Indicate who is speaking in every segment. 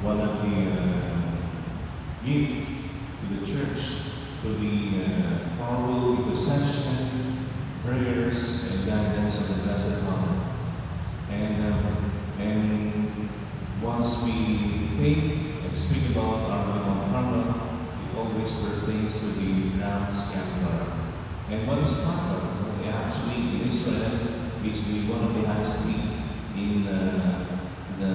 Speaker 1: one of the gift to the church, to the powerful intercession, prayers, and guidance of the Blessed Mother. And once we think and speak about our Mother Carmel, it always pertains to the Grand Scapula. And what is Carmel? Actually, in Israel, is one of the highest peak in the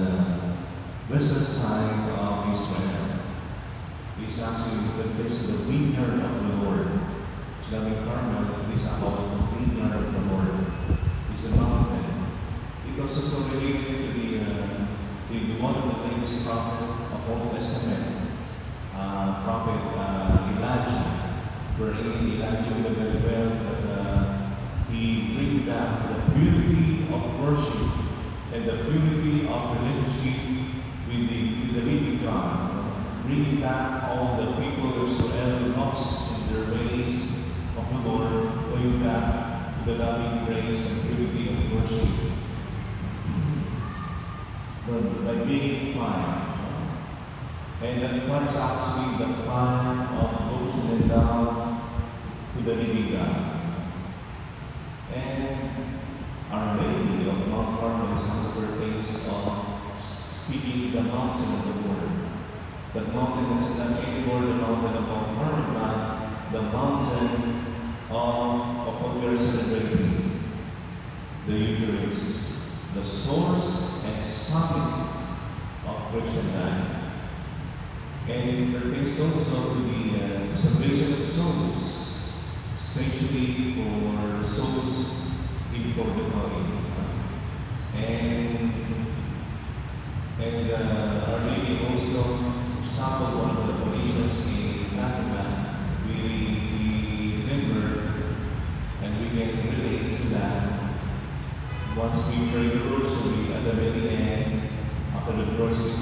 Speaker 1: western side of Israel. It's actually the place of the vineyard of the Lord. Sinabing Carmel is about the vineyard of the Lord. It's a mountain. It also so related to the one of the famous prophet of Old Testament, prophet Elijah, wherein Elijah would have very well that he bring back the purity of worship and the purity of relationship with the living God, bringing back all the people whosoever lost in their ways of the Lord, going back to the loving grace and purity of worship. By being fire. And that fire is actually the fire of devotion and love to the living God. And Our Lady of Mount Carmel is on the birthdays of speaking the mountain of the Lord. That mountain is not anymore the mountain of Mount Carmel, but the mountain of what we are celebrating, the Eucharist, the source and summit of Christian life. And it pertains also to the salvation of souls, especially for souls in purgatory. And Our Lady also sampled one of the apparitions in Fatima. We remember and we can relate to that. Once we pray the rosary at the very end, after the rosary,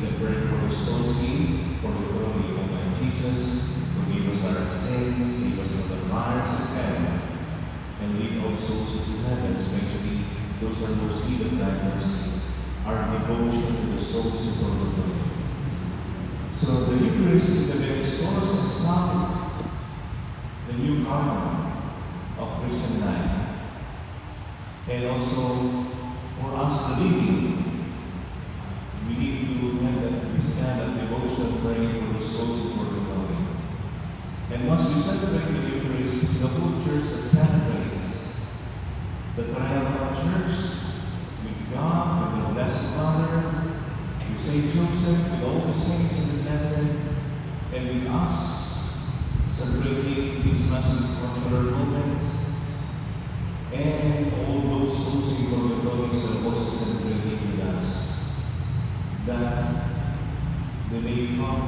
Speaker 1: the prayer for the souls in purgatory. O my Jesus, forgive us our sins, save us from the fires of hell, and lead all souls into heaven, especially those who are most need of thy mercy. Our devotion to the souls in purgatory. So the Eucharist is the very source and summit, the new Carmel of Christian life. And also, for us the living, we need to have this kind of devotion, praying for the souls in purgatory. And once we celebrate the Eucharist, it's the whole church that celebrates the triumphal church with God, with the Blessed Mother, with Saint Joseph, with all the saints in the blessed, and with us, celebrating these massive particular moments, and all those souls in purgatory are also celebrating with us, that they may come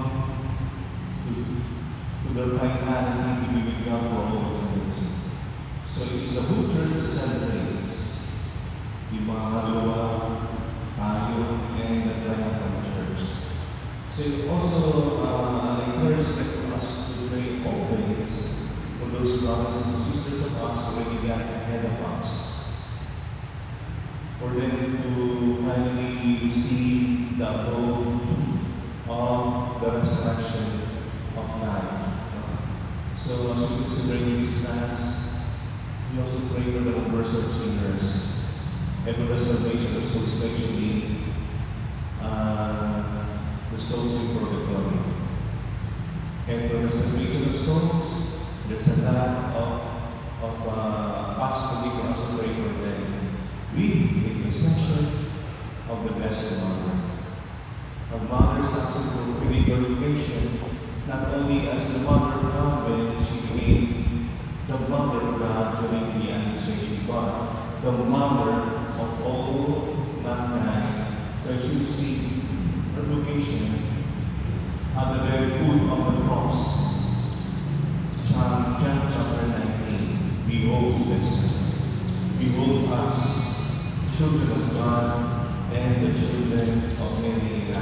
Speaker 1: to the finality to be with God for all eternity. So it's the whole church that celebrates the Mahalawa, Tayo, and the Triumphal Church. So it also encourages us to pray always for those brothers and sisters of us who already got ahead of us, for them to finally receive the abode of the resurrection of life. So as we celebrate this Mass, we also pray for the conversion of sinners and for the salvation of souls, especially the souls in purgatory. And for the salvation of souls, there's a lot of us to be also pray for them with the intercession of the Blessed Mother. Our Mother is actually fulfilling glorification, not only as the Mother of God when she became the Mother of God during the Annunciation, but the Mother of all mankind, when she received her vocation at the very foot of the cross. John chapter 19, behold this, behold us, children of God, and the children of many in